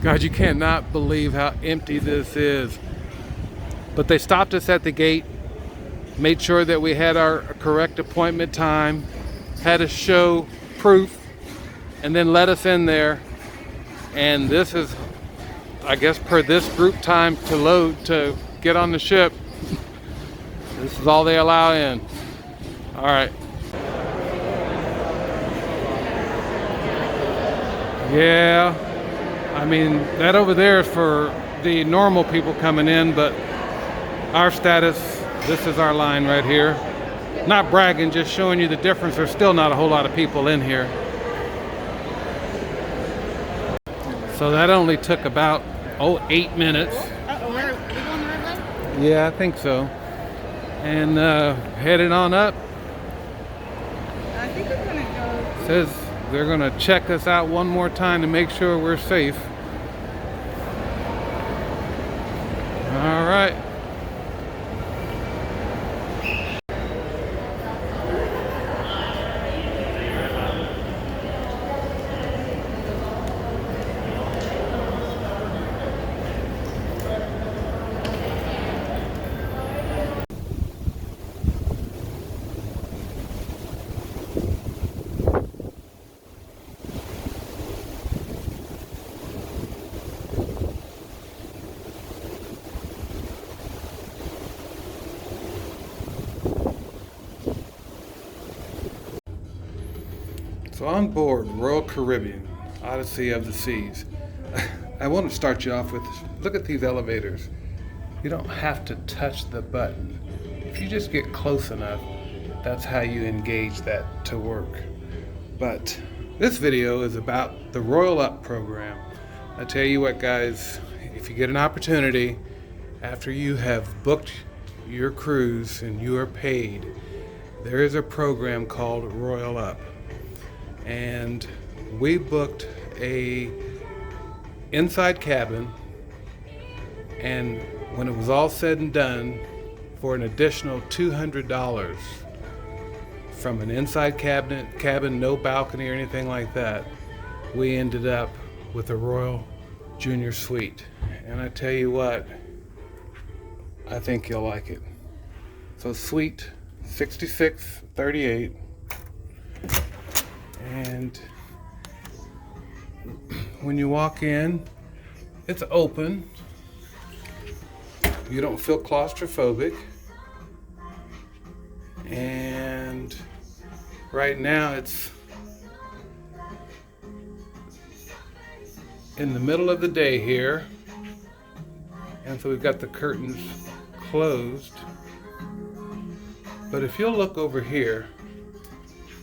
God, you cannot believe how empty this is. But they stopped us at the gate, made sure that we had our correct appointment time, had us show proof, and then let us in there. And this is, I guess, per this group time to load to get on the ship. This is all they allow in. All right. Yeah, I mean, that over there is for the normal people coming in, but our status, this is our line right here. Not bragging, just showing you the difference. There's still not a whole lot of people in here. So that only took about, 8 minutes. Are we going the right way? Yeah, I think so. And headed on up. I think we're going to go. Says they're going to check us out one more time to make sure we're safe. All right. So on board Royal Caribbean, Odyssey of the Seas, I want to start you off with, look at these elevators. You don't have to touch the button. If you just get close enough, that's how you engage that to work. But this video is about the Royal Up program. I tell you what, guys, if you get an opportunity, after you have booked your cruise and you are paid, there is a program called Royal Up. And we booked a inside cabin, and when it was all said and done, for an additional $200 from an inside cabin, no balcony or anything like that, we ended up with a Royal Junior Suite. And I tell you what, I think you'll like it. So Suite 6638. And when you walk in, it's open. You don't feel claustrophobic. And right now it's in the middle of the day here. And so we've got the curtains closed. But if you'll look over here,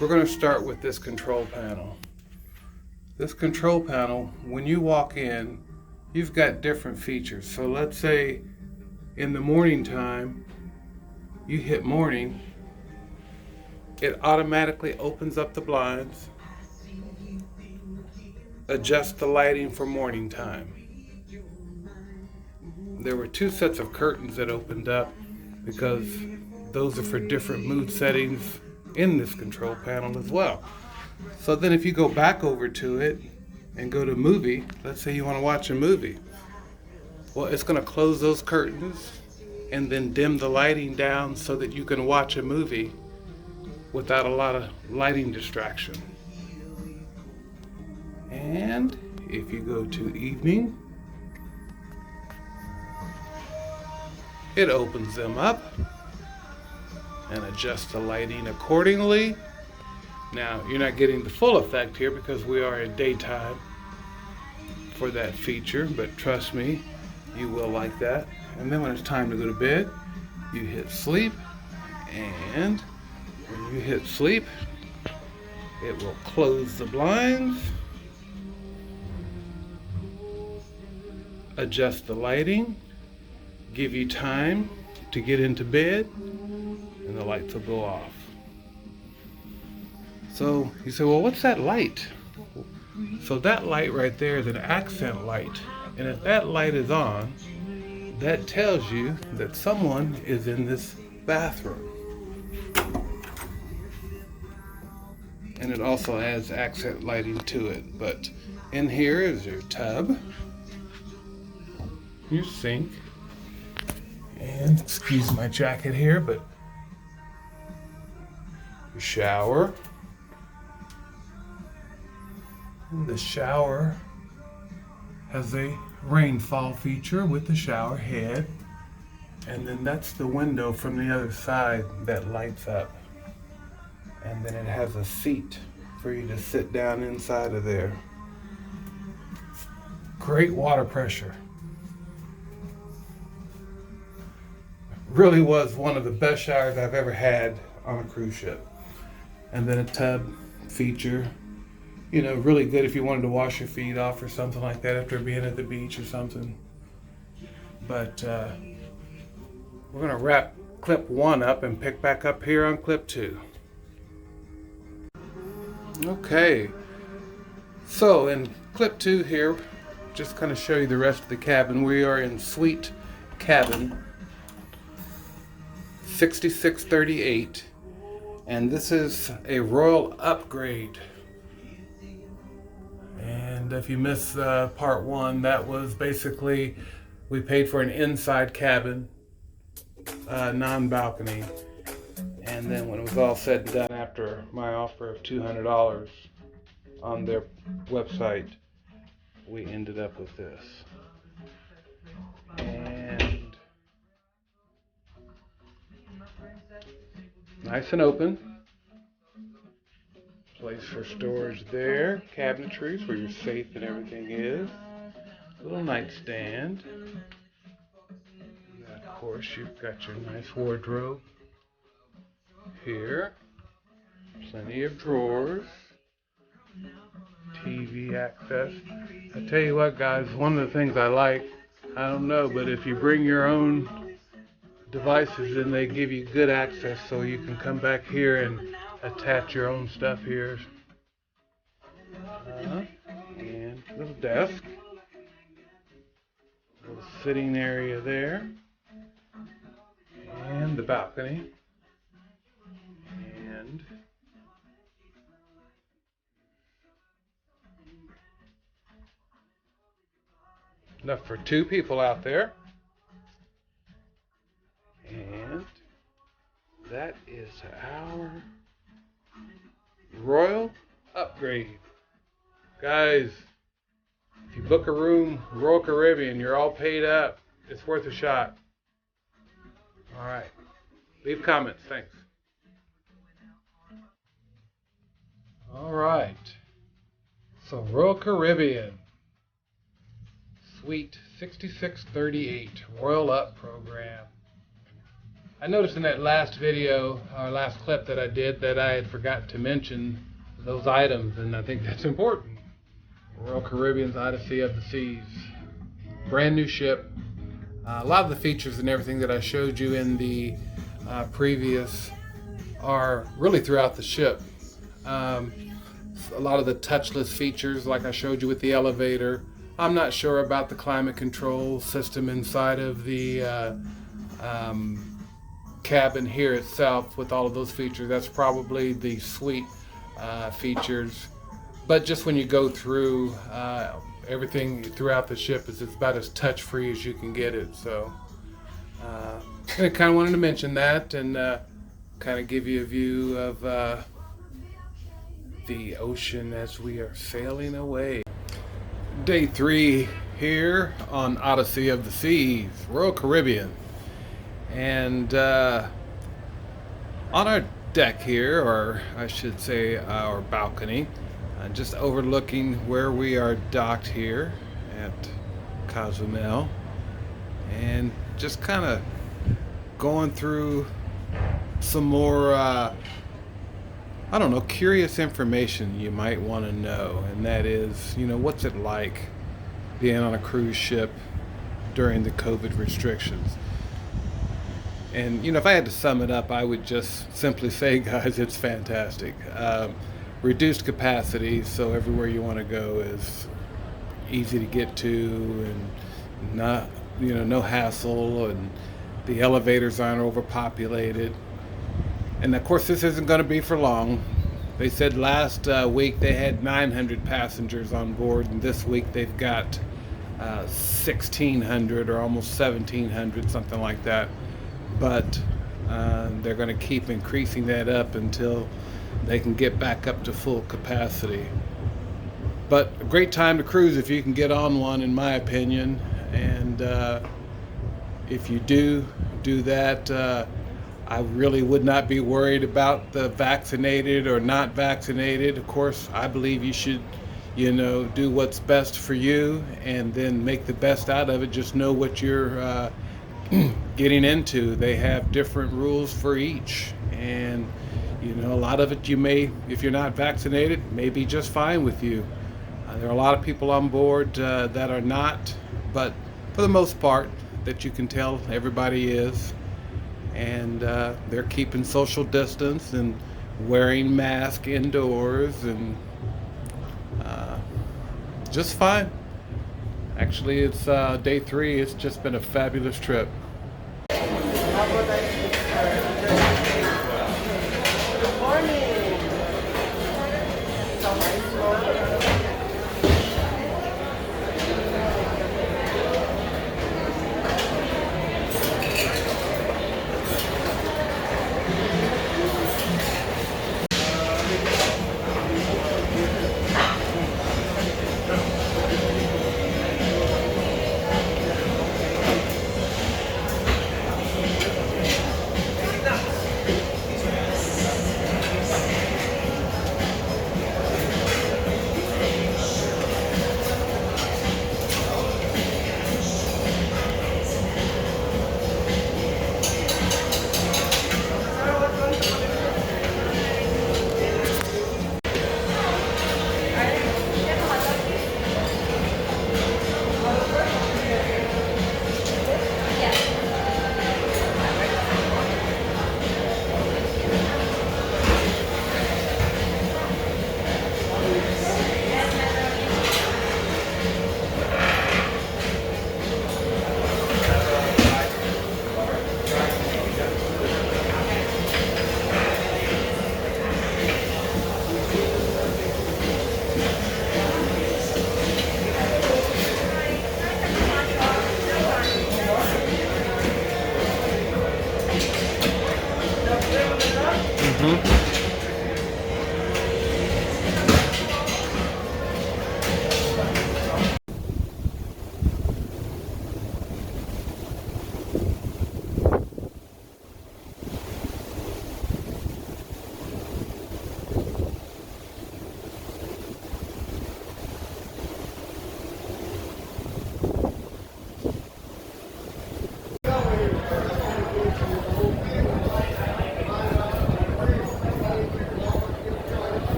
we're going to start with this control panel. This control panel, when you walk in, you've got different features. So let's say in the morning time, you hit morning, it automatically opens up the blinds, adjusts the lighting for morning time. There were 2 sets of curtains that opened up because those are for different mood settings in this control panel as well. So then if you go back over to it and go to movie, let's say you want to watch a movie. Well, it's going to close those curtains and then dim the lighting down so that you can watch a movie without a lot of lighting distraction. And if you go to evening, it opens them up and adjust the lighting accordingly. Now, you're not getting the full effect here because we are in daytime for that feature, but trust me, you will like that. And then when it's time to go to bed, you hit sleep, and when you hit sleep, it will close the blinds, adjust the lighting, give you time to get into bed, and the lights will go off. So you say, well, what's that light? So that light right there is an accent light. And if that light is on, that tells you that someone is in this bathroom. And it also adds accent lighting to it. But in here is your tub. your sink, and excuse my jacket here, but your shower. And the shower has a rainfall feature with the shower head, and then that's the window from the other side that lights up, and then it has a seat for you to sit down inside of there. Great water pressure. Really was one of the best showers I've ever had on a cruise ship. And then a tub feature, you know, really good if you wanted to wash your feet off or something like that after being at the beach or something. But we're gonna wrap clip 1 up and pick back up here on clip 2. Okay, so in clip 2 here, just kind of show you the rest of the cabin. We are in suite cabin 6638, and this is a royal upgrade. And if you missed part 1, that was basically we paid for an inside cabin, non-balcony, and then when it was all said and done, after my offer of $200 on their website, we ended up with this. And nice and open. Place for storage there. Cabinetries where your safe and everything is. Little nightstand. And of course, you've got your nice wardrobe here. Plenty of drawers. TV access. I tell you what, guys, one of the things I like, I don't know, but if you bring your own devices, then they give you good access, so you can come back here and attach your own stuff here. And little desk. Little sitting area there. And the balcony. And enough for 2 people out there. And that is our royal upgrade. Guys, if you book a room, Royal Caribbean, you're all paid up. It's worth a shot. All right. Leave comments. Thanks. All right. So Royal Caribbean, Suite 6638, Royal Up program. I noticed in that last video, or last clip that I did, that I had forgot to mention those items, and I think that's important. Royal Caribbean's Odyssey of the Seas. Brand new ship. A lot of the features and everything that I showed you in the previous are really throughout the ship. A lot of the touchless features, like I showed you with the elevator. I'm not sure about the climate control system inside of the cabin here itself with all of those features. That's probably the suite features. But just when you go through, everything throughout the ship is about as touch-free as you can get it. So I kind of wanted to mention that and kind of give you a view of the ocean as we are sailing away. Day 3 here on Odyssey of the Seas, Royal Caribbean. And on our deck here, or I should say our balcony, just overlooking where we are docked here at Cozumel, and just kind of going through some more I don't know, curious information you might want to know, and that is, you know, what's it like being on a cruise ship during the COVID restrictions? And, you know, if I had to sum it up, I would just simply say, guys, it's fantastic. Reduced capacity, so everywhere you want to go is easy to get to, and not, you know, no hassle, and the elevators aren't overpopulated. And of course, this isn't going to be for long. They said last week they had 900 passengers on board, and this week they've got 1600 or almost 1700, something like that. But they're going to keep increasing that up until they can get back up to full capacity. But a great time to cruise if you can get on one, in my opinion. And if you do that, I really would not be worried about the vaccinated or not vaccinated. Of course, I believe you should, do what's best for you and then make the best out of it. Just know what you're getting into. They have different rules for each. And, a lot of it you may, if you're not vaccinated, may be just fine with you. There are a lot of people on board that are not, but for the most part, that you can tell everybody is. And they're keeping social distance and wearing masks indoors and just fine. Actually, it's day 3. It's just been a fabulous trip.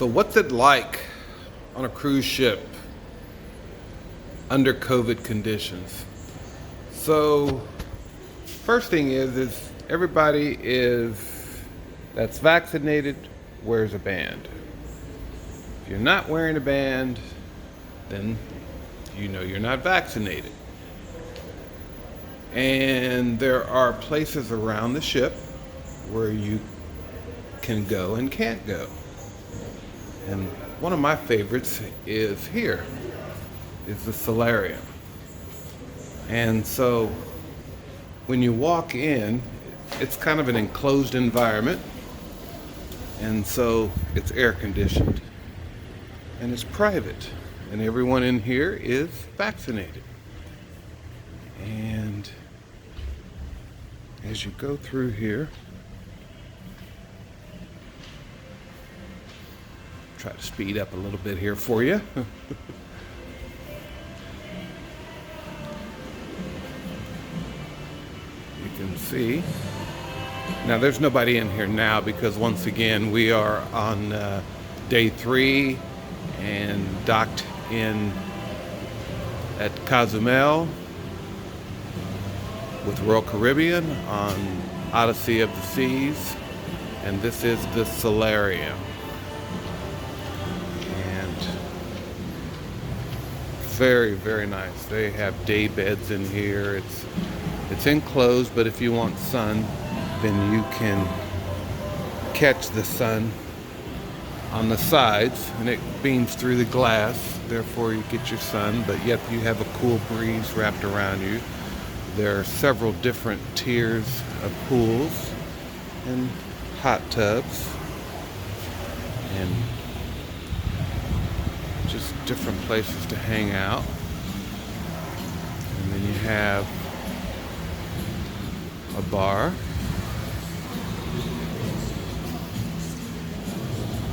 So what's it like on a cruise ship under COVID conditions? So first thing is everybody that's vaccinated wears a band. If you're not wearing a band, then you know you're not vaccinated. And there are places around the ship where you can go and can't go. And one of my favorites is here, is the Solarium. And so when you walk in, it's kind of an enclosed environment. And so it's air conditioned and it's private. And everyone in here is vaccinated. And as you go through here, try to speed up a little bit here for you. You can see. Now there's nobody in here now because once again we are on day 3 and docked in at Cozumel with Royal Caribbean on Odyssey of the Seas, and this is the Solarium. And very, very nice. They have day beds in here. It's enclosed, but if you want sun, then you can catch the sun on the sides, and it beams through the glass, therefore you get your sun, but yet you have a cool breeze wrapped around you. There are several different tiers of pools and hot tubs and just different places to hang out. And then you have a bar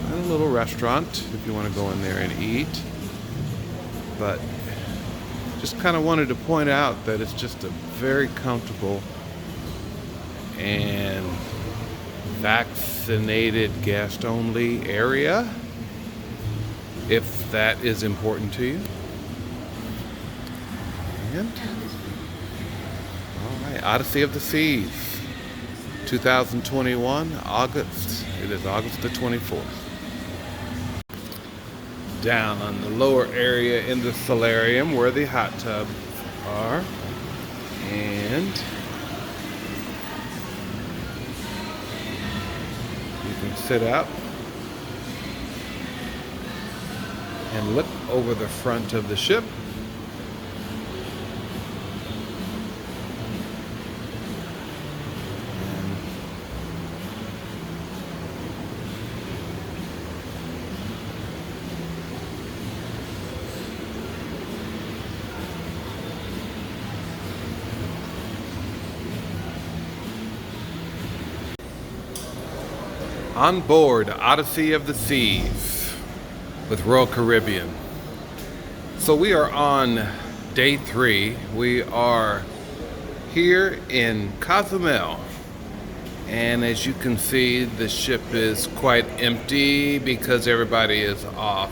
and a little restaurant if you want to go in there and eat. But just kind of wanted to point out that it's just a very comfortable and vaccinated guest only area, if that is important to you. And all right, Odyssey of the Seas 2021 August. It is August the 24th. Down on the lower area in the Solarium where the hot tubs are, and you can sit up and look over the front of the ship. On board Odyssey of the Seas with Royal Caribbean. So we are on day 3. We are here in Cozumel. And as you can see, the ship is quite empty because everybody is off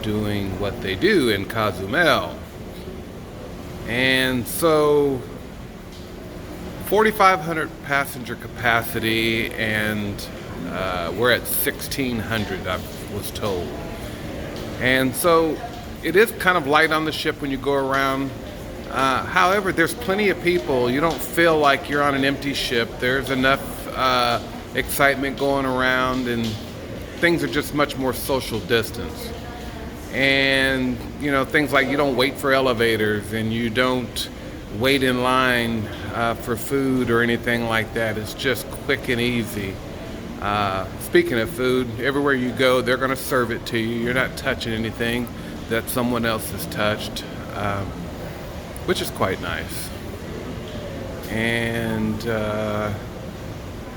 doing what they do in Cozumel. And so 4,500 passenger capacity, and we're at 1,600, I was told. And so it is kind of light on the ship when you go around. However, there's plenty of people. You don't feel like you're on an empty ship. There's enough excitement going around, and things are just much more social distance. And, you know, things like you don't wait for elevators and you don't wait in line for food or anything like that. It's just quick and easy. Speaking of food, everywhere you go, they're going to serve it to you. You're not touching anything that someone else has touched, which is quite nice. And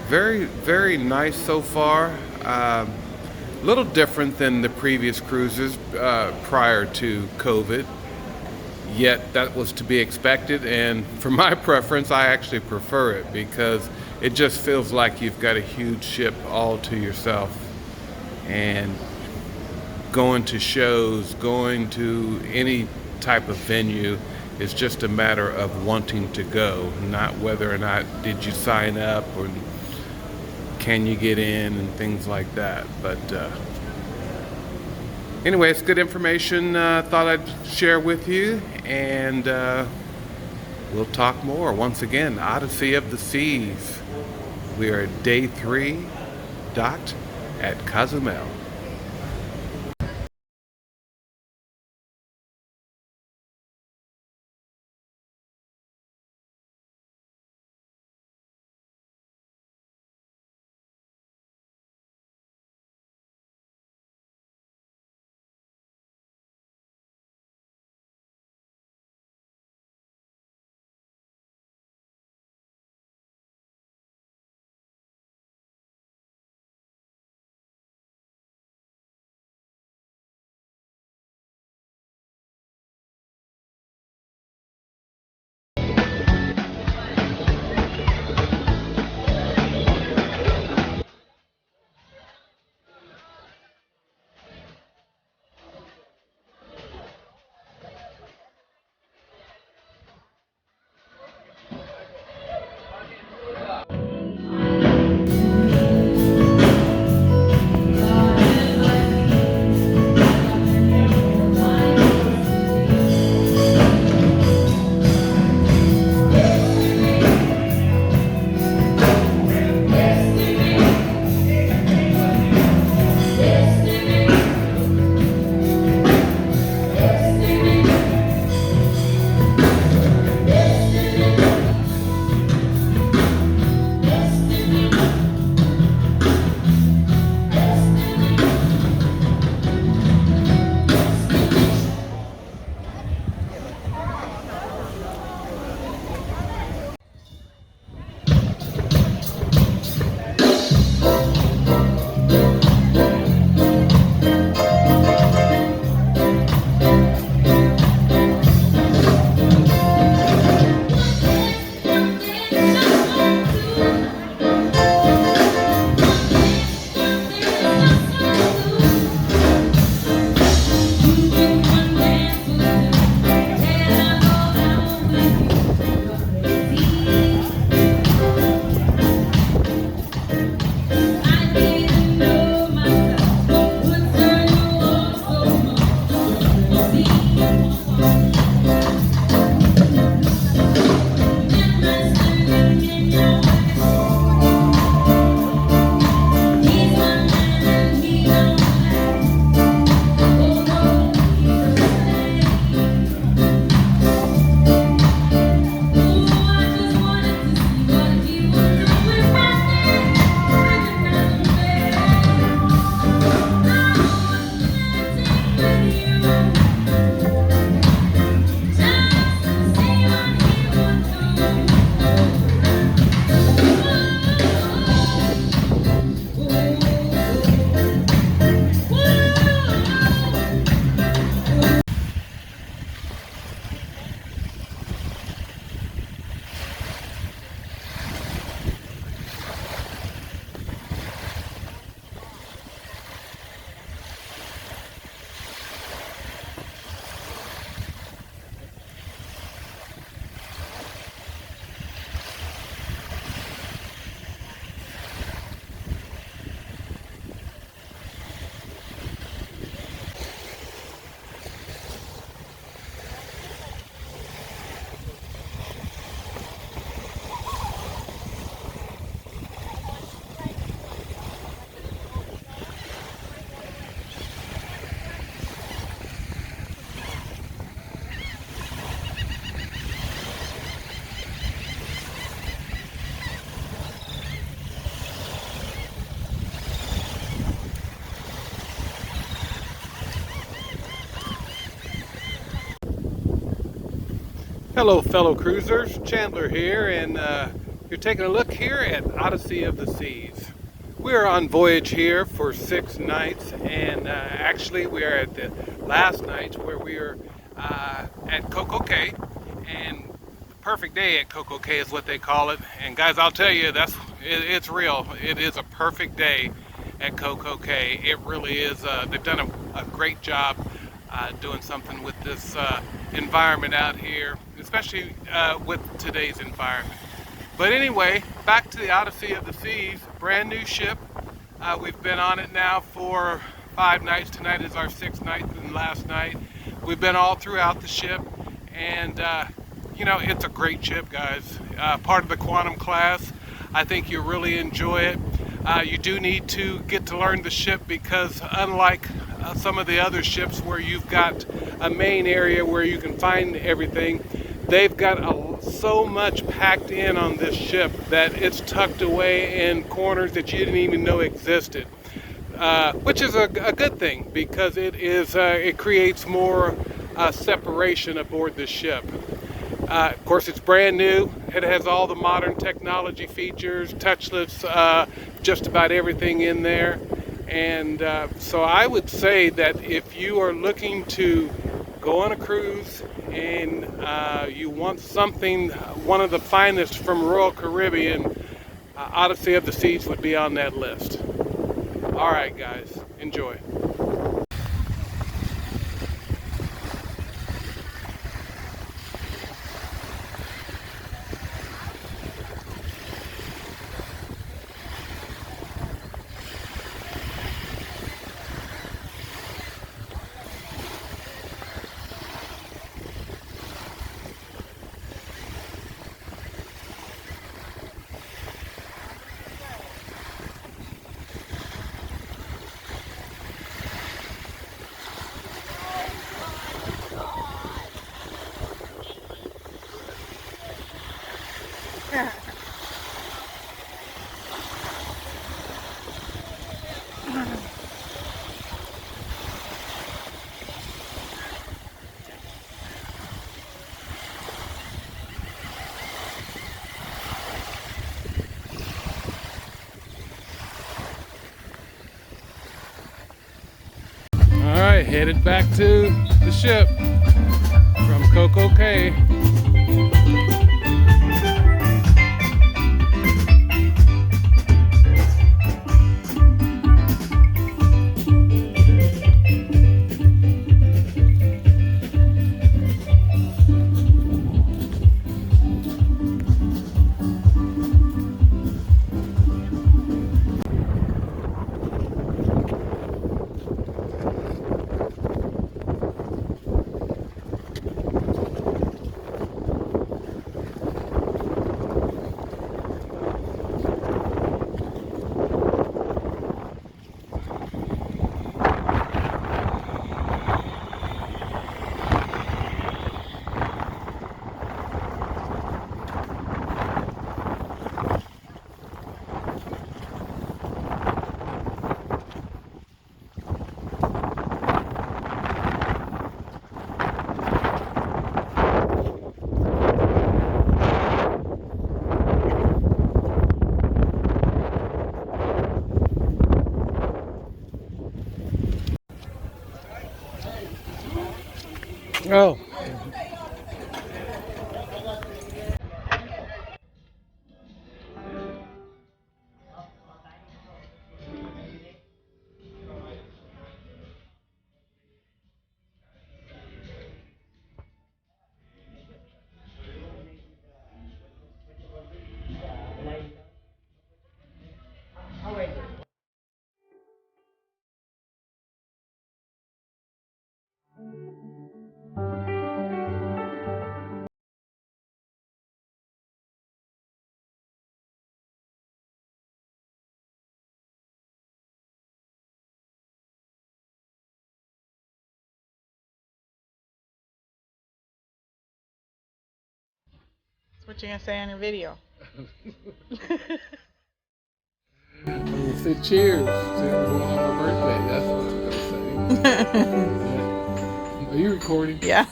very, very nice so far. A little different than the previous cruises prior to COVID. Yet that was to be expected, and for my preference, I actually prefer it because it just feels like you've got a huge ship all to yourself. and going to shows, going to any type of venue is just a matter of wanting to go, not whether or not did you sign up or can you get in and things like that. But anyway, it's good information. Thought I'd share with you, and we'll talk more. Once again, Odyssey of the Seas. We are at day 3 docked at Cozumel. Hello fellow cruisers, Chandler here, and you're taking a look here at Odyssey of the Seas. We are on voyage here for 6 nights, and actually we are at the last night where we are at CocoCay, and the perfect day at CocoCay is what they call it. And guys, I'll tell you, it's real. It is a perfect day at CocoCay. It really is, they've done a great job doing something with this environment out here, especially with today's environment. But anyway, back to the Odyssey of the Seas, brand new ship. We've been on it now for 5 nights. Tonight is our 6th night and last night. We've been all throughout the ship, and you know, it's a great ship, guys. Part of the Quantum class. I think you'll really enjoy it. You do need to get to learn the ship because unlike some of the other ships where you've got a main area where you can find everything, they've got so much packed in on this ship that it's tucked away in corners that you didn't even know existed. Which is a good thing because it creates more separation aboard this ship. Of course, it's brand new. It has all the modern technology features, touchless, just about everything in there. And so I would say that if you are looking to go on a cruise and you want something, one of the finest from Royal Caribbean, Odyssey of the Seas would be on that list. All right, guys, enjoy. Alright, headed back to the ship from CocoCay. Oh. What you gonna say on your video? I'm gonna say cheers to everyone on my birthday. That's what I'm gonna say. Are you recording? Yeah.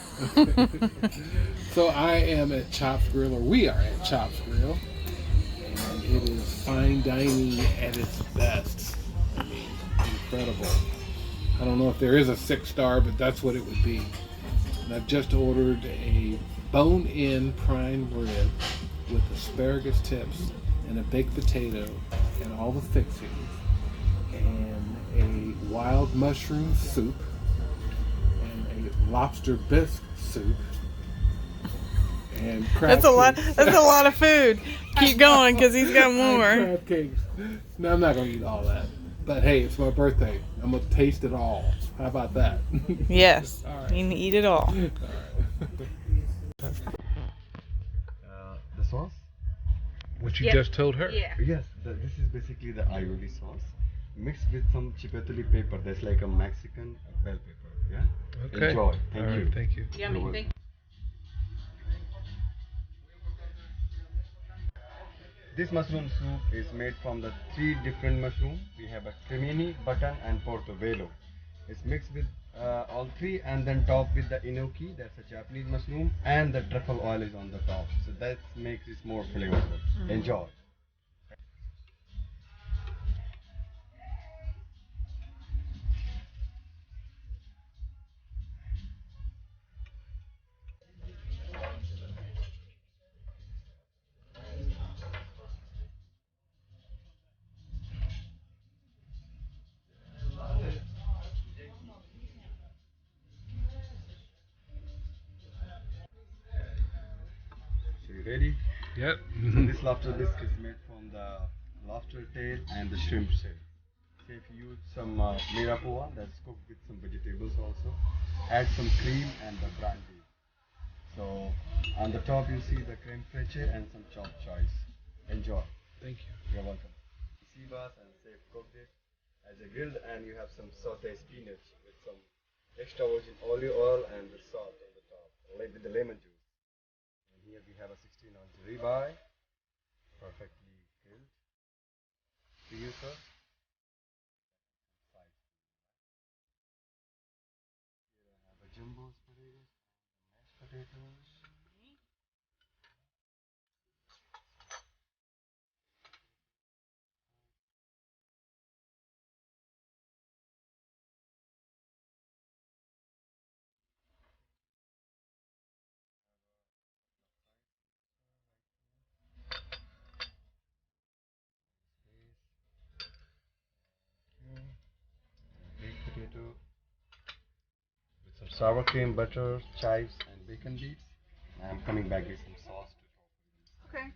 So I am at Chops Grill, or we are at Chops Grill, and it is fine dining at its best. I mean, incredible. I don't know if there is a 6-star, but that's what it would be. And I've just ordered a bone-in prime rib with asparagus tips and a baked potato and all the fixings. and a wild mushroom soup, and a lobster bisque soup, and crab That's a lot. cakes. That's a lot of food. Keep going, because he's got And more. crab cakes. No, I'm not gonna eat all that. But hey, it's my birthday. I'm gonna taste it all. How about that? Yes, All you right. can eat it all. All right. The sauce? What you Yep. just told her. Yeah. Yes, this is basically the aioli sauce mixed with some chipotle pepper. That's like a Mexican bell pepper. Yeah. Okay. Enjoy. All Thank right, you. thank you. Yummy. You're Thank welcome. This mushroom soup is made from the three different mushrooms. We have a cremini, button, and portobello. It's mixed with all three and then topped with the enoki, that's a Japanese mushroom, and the truffle oil is on the top. So that makes it more flavorful. Enjoy. So you ready? Yep. So this lobster bisque is made from the lobster tail and the shrimp shell. So if you use some mirapoa, that's cooked with some vegetables also. Add some cream and the brandy. So on the top you see the creme fraiche and some chopped choice. Enjoy. Thank you. You're welcome. Sivas and Safe cooked it as a grilled, and you have some sauteed spinach with some extra virgin olive oil and the salt on the top, with the lemon juice. And here we have a 16-ounce ribeye, perfectly grilled. To you, sir. Side. Here I have a jumbo potatoes, mashed potatoes. Baked potato with some sour cream, butter, chives, and bacon bits. I'm coming back with some sauce to top. Okay.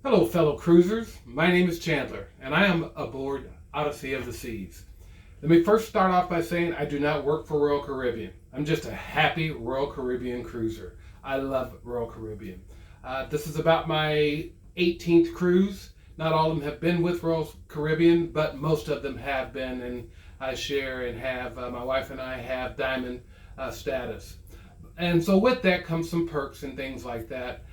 Hello, fellow cruisers. My name is Chandler, and I am aboard Odyssey of the Seas. Let me first start off by saying I do not work for Royal Caribbean. I'm just a happy Royal Caribbean cruiser. I love Royal Caribbean. This is about my 18th cruise. Not all of them have been with Royal Caribbean, but most of them have been, and I share and have, my wife and I have diamond status. And so with that comes some perks and things like that.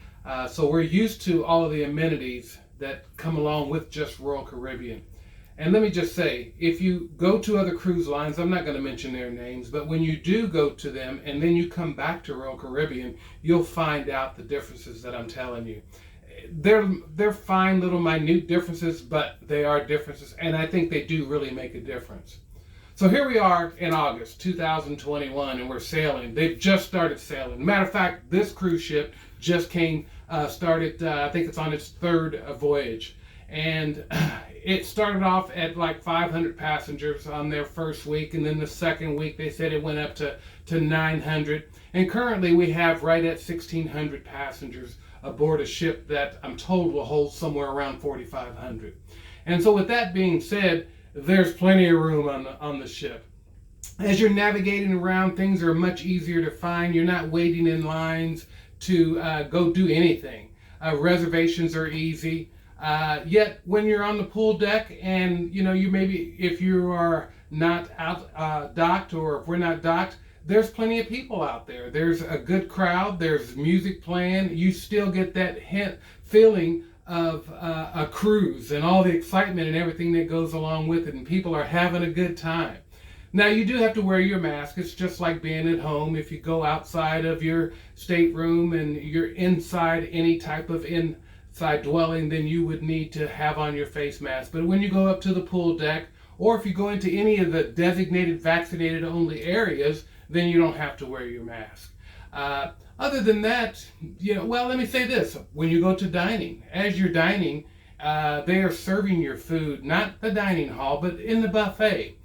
So we're used to all of the amenities that come along with just Royal Caribbean. And let me just say, if you go to other cruise lines, I'm not going to mention their names, but when you do go to them and then you come back to Royal Caribbean, you'll find out the differences that I'm telling you. They're fine little minute differences, but they are differences, and I think they do really make a difference. So here we are in August 2021, and we're sailing. They've just started sailing. Matter of fact, this cruise ship just started, I think it's on its third voyage. And it started off at like 500 passengers on their first week, and then the second week they said it went up to 900. And currently we have right at 1,600 passengers aboard a ship that I'm told will hold somewhere around 4,500. And so with that being said, there's plenty of room on the ship. As you're navigating around, things are much easier to find. You're not waiting in lines to go do anything. Reservations are easy. Yet when you're on the pool deck and you maybe, if you are not out docked, or if we're not docked, there's plenty of people out there. There's a good crowd. There's music playing. You still get that feeling of a cruise and all the excitement and everything that goes along with it, and people are having a good time. Now, you do have to wear your mask. It's just like being at home. If you go outside of your stateroom and you're inside any type of inside dwelling, then you would need to have on your face mask. But when you go up to the pool deck, or if you go into any of the designated vaccinated only areas, then you don't have to wear your mask. Other than that, well, let me say this. When you go to dining, as you're dining, they are serving your food, not the dining hall, but in the buffet.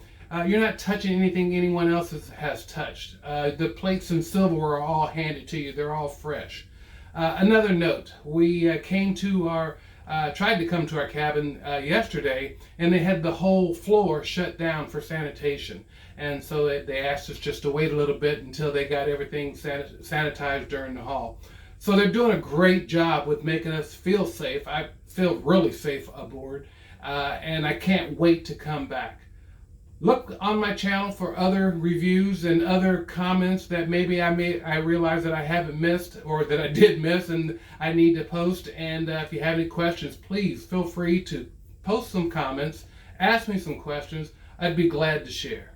You're not touching anything anyone else has touched. The plates and silverware are all handed to you. They're all fresh. Another note, we tried to come to our cabin yesterday, and they had the whole floor shut down for sanitation. And so they asked us just to wait a little bit until they got everything sanitized during the haul. So they're doing a great job with making us feel safe. I feel really safe aboard, and I can't wait to come back. Look on my channel for other reviews and other comments that maybe I realize that I haven't missed, or that I did miss and I need to post. And if you have any questions, please feel free to post some comments, ask me some questions. I'd be glad to share.